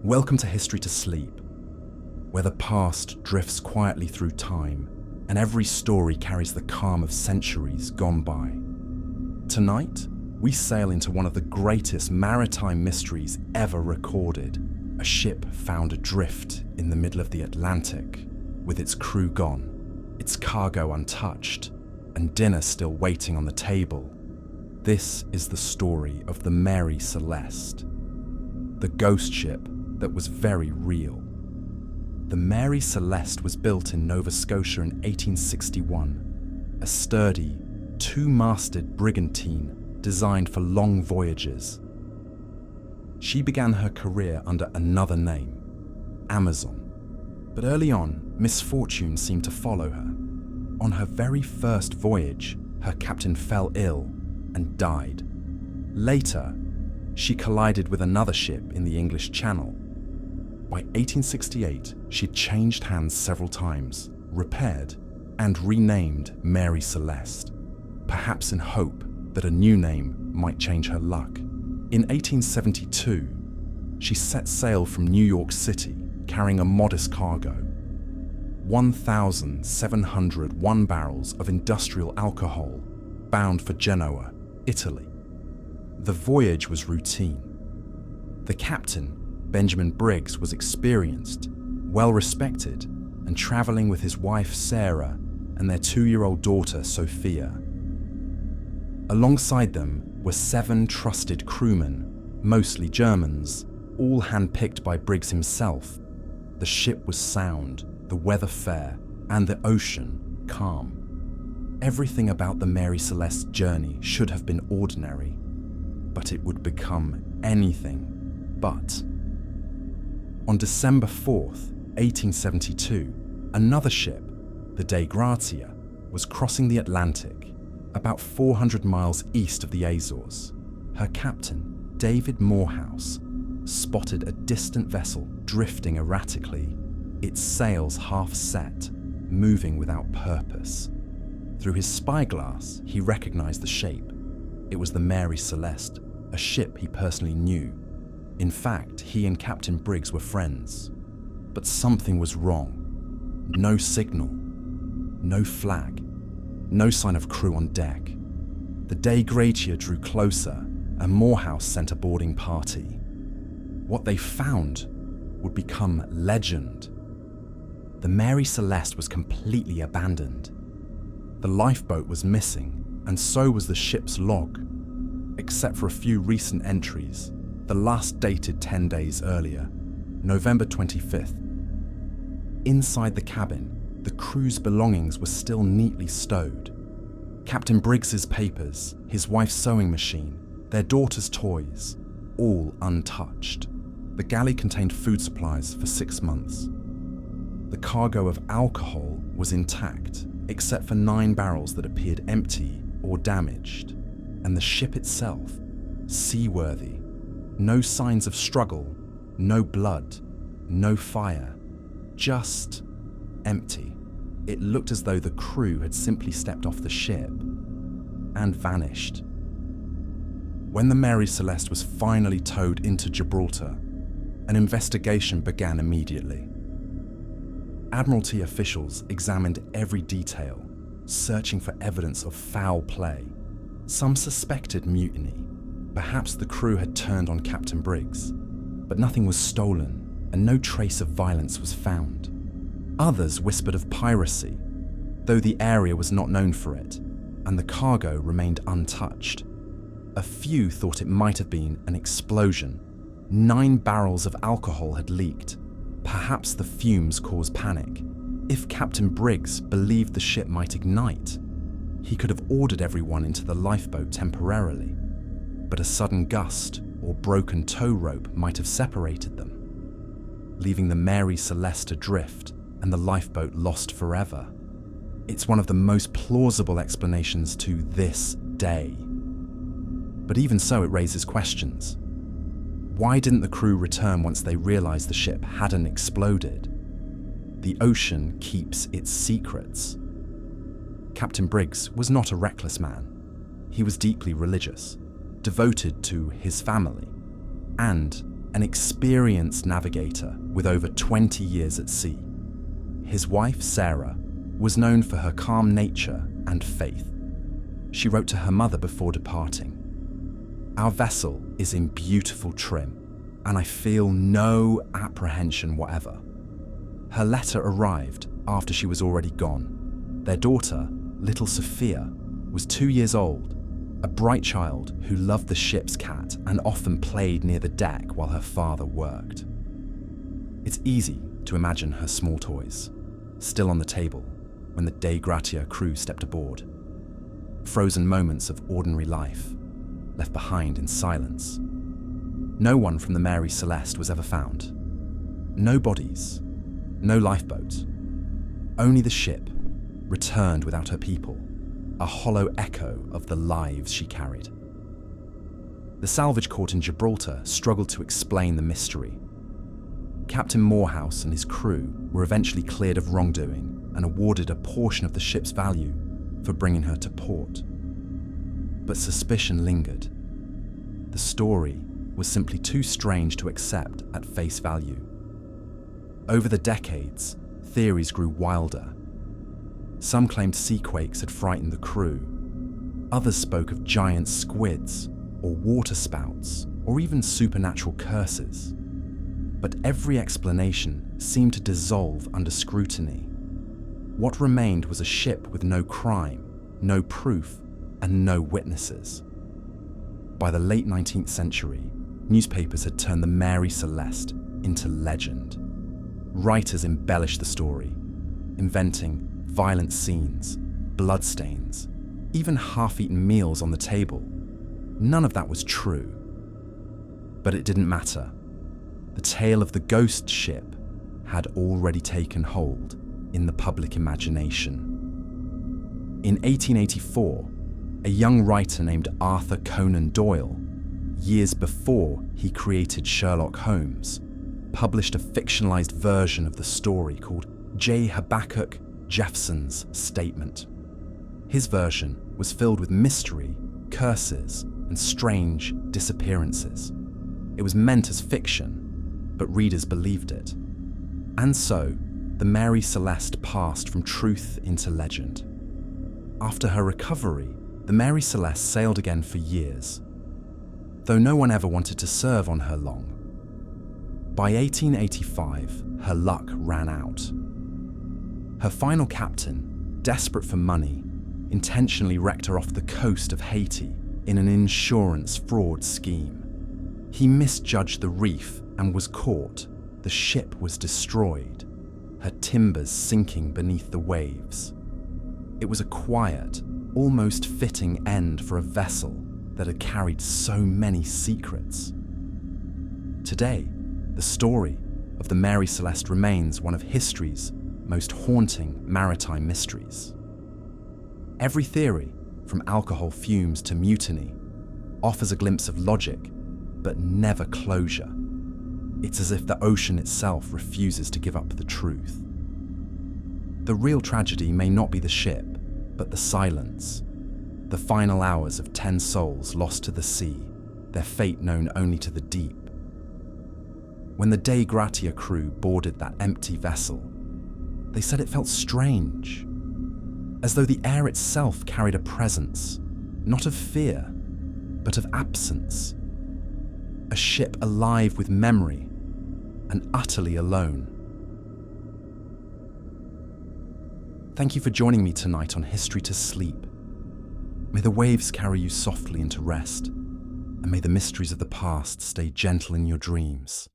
Welcome to History to Sleep, where the past drifts quietly through time and every story carries the calm of centuries gone by. Tonight, we sail into one of the greatest maritime mysteries ever recorded, a ship found adrift in the middle of the Atlantic, with its crew gone, its cargo untouched, and dinner still waiting on the table. This is the story of the Mary Celeste, the ghost ship that was very real. The Mary Celeste was built in Nova Scotia in 1861, a sturdy, two-masted brigantine designed for long voyages. She began her career under another name, Amazon, but early on, misfortune seemed to follow her. On her very first voyage, her captain fell ill and died. Later, she collided with another ship in the English Channel. By 1868, she'd changed hands several times, repaired, and renamed Mary Celeste, perhaps in hope that a new name might change her luck. In 1872, she set sail from New York City, carrying a modest cargo, 1,701 barrels of industrial alcohol, bound for Genoa, Italy. The voyage was routine. The captain, Benjamin Briggs, was experienced, well-respected, and traveling with his wife Sarah and their 2-year-old daughter Sophia. Alongside them were 7 trusted crewmen, mostly Germans, all handpicked by Briggs himself. The ship was sound, the weather fair, and the ocean calm. Everything about the Mary Celeste's journey should have been ordinary, but it would become anything but. On December 4th, 1872, another ship, the Dei Gratia, was crossing the Atlantic, about 400 miles east of the Azores. Her captain, David Morehouse, spotted a distant vessel drifting erratically, its sails half set, moving without purpose. Through his spyglass, he recognized the shape. It was the Mary Celeste, a ship he personally knew. In fact, he and Captain Briggs were friends. But something was wrong. No signal, no flag, no sign of crew on deck. The Dei Gratia drew closer, and Morehouse sent a boarding party. What they found would become legend. The Mary Celeste was completely abandoned. The lifeboat was missing, and so was the ship's log, except for a few recent entries, the last dated 10 days earlier, November 25th. Inside the cabin, the crew's belongings were still neatly stowed. Captain Briggs's papers, his wife's sewing machine, their daughter's toys, all untouched. The galley contained food supplies for 6 months. The cargo of alcohol was intact, except for 9 barrels that appeared empty or damaged, and the ship itself, seaworthy. No signs of struggle, no blood, no fire, just empty. It looked as though the crew had simply stepped off the ship and vanished. When the Mary Celeste was finally towed into Gibraltar, an investigation began immediately. Admiralty officials examined every detail, searching for evidence of foul play. Some suspected mutiny. Perhaps the crew had turned on Captain Briggs, but nothing was stolen and no trace of violence was found. Others whispered of piracy, though the area was not known for it, and the cargo remained untouched. A few thought it might have been an explosion. 9 barrels of alcohol had leaked. Perhaps the fumes caused panic. If Captain Briggs believed the ship might ignite, he could have ordered everyone into the lifeboat temporarily. But a sudden gust or broken tow rope might have separated them, leaving the Mary Celeste adrift and the lifeboat lost forever. It's one of the most plausible explanations to this day. But even so, it raises questions. Why didn't the crew return once they realized the ship hadn't exploded? The ocean keeps its secrets. Captain Briggs was not a reckless man. He was deeply religious, devoted to his family, and an experienced navigator with over 20 years at sea. His wife, Sarah, was known for her calm nature and faith. She wrote to her mother before departing, "Our vessel is in beautiful trim, and I feel no apprehension whatever." Her letter arrived after she was already gone. Their daughter, little Sophia, was 2 years old, a bright child who loved the ship's cat and often played near the deck while her father worked. It's easy to imagine her small toys, still on the table when the Dei Gratia crew stepped aboard. Frozen moments of ordinary life, left behind in silence. No one from the Mary Celeste was ever found. No bodies, no lifeboat. Only the ship, returned without her people, a hollow echo of the lives she carried. The salvage court in Gibraltar struggled to explain the mystery. Captain Morehouse and his crew were eventually cleared of wrongdoing and awarded a portion of the ship's value for bringing her to port. But suspicion lingered. The story was simply too strange to accept at face value. Over the decades, theories grew wilder. Some claimed seaquakes had frightened the crew. Others spoke of giant squids, or water spouts, or even supernatural curses. But every explanation seemed to dissolve under scrutiny. What remained was a ship with no crime, no proof, and no witnesses. By the late 19th century, newspapers had turned the Mary Celeste into legend. Writers embellished the story, inventing violent scenes, bloodstains, even half-eaten meals on the table. None of that was true. But it didn't matter. The tale of the ghost ship had already taken hold in the public imagination. In 1884, a young writer named Arthur Conan Doyle, years before he created Sherlock Holmes, published a fictionalized version of the story called J. Habakkuk Jeffson's Statement. His version was filled with mystery, curses, and strange disappearances. It was meant as fiction, but readers believed it. And so, the Mary Celeste passed from truth into legend. After her recovery, the Mary Celeste sailed again for years, though no one ever wanted to serve on her long. By 1885, her luck ran out. Her final captain, desperate for money, intentionally wrecked her off the coast of Haiti in an insurance fraud scheme. He misjudged the reef and was caught. The ship was destroyed, her timbers sinking beneath the waves. It was a quiet, almost fitting end for a vessel that had carried so many secrets. Today, the story of the Mary Celeste remains one of history's most haunting maritime mysteries. Every theory, from alcohol fumes to mutiny, offers a glimpse of logic, but never closure. It's as if the ocean itself refuses to give up the truth. The real tragedy may not be the ship, but the silence. The final hours of 10 souls lost to the sea, their fate known only to the deep. When the Dei Gratia crew boarded that empty vessel, they said it felt strange, as though the air itself carried a presence, not of fear, but of absence. A ship alive with memory and utterly alone. Thank you for joining me tonight on History to Sleep. May the waves carry you softly into rest, and may the mysteries of the past stay gentle in your dreams.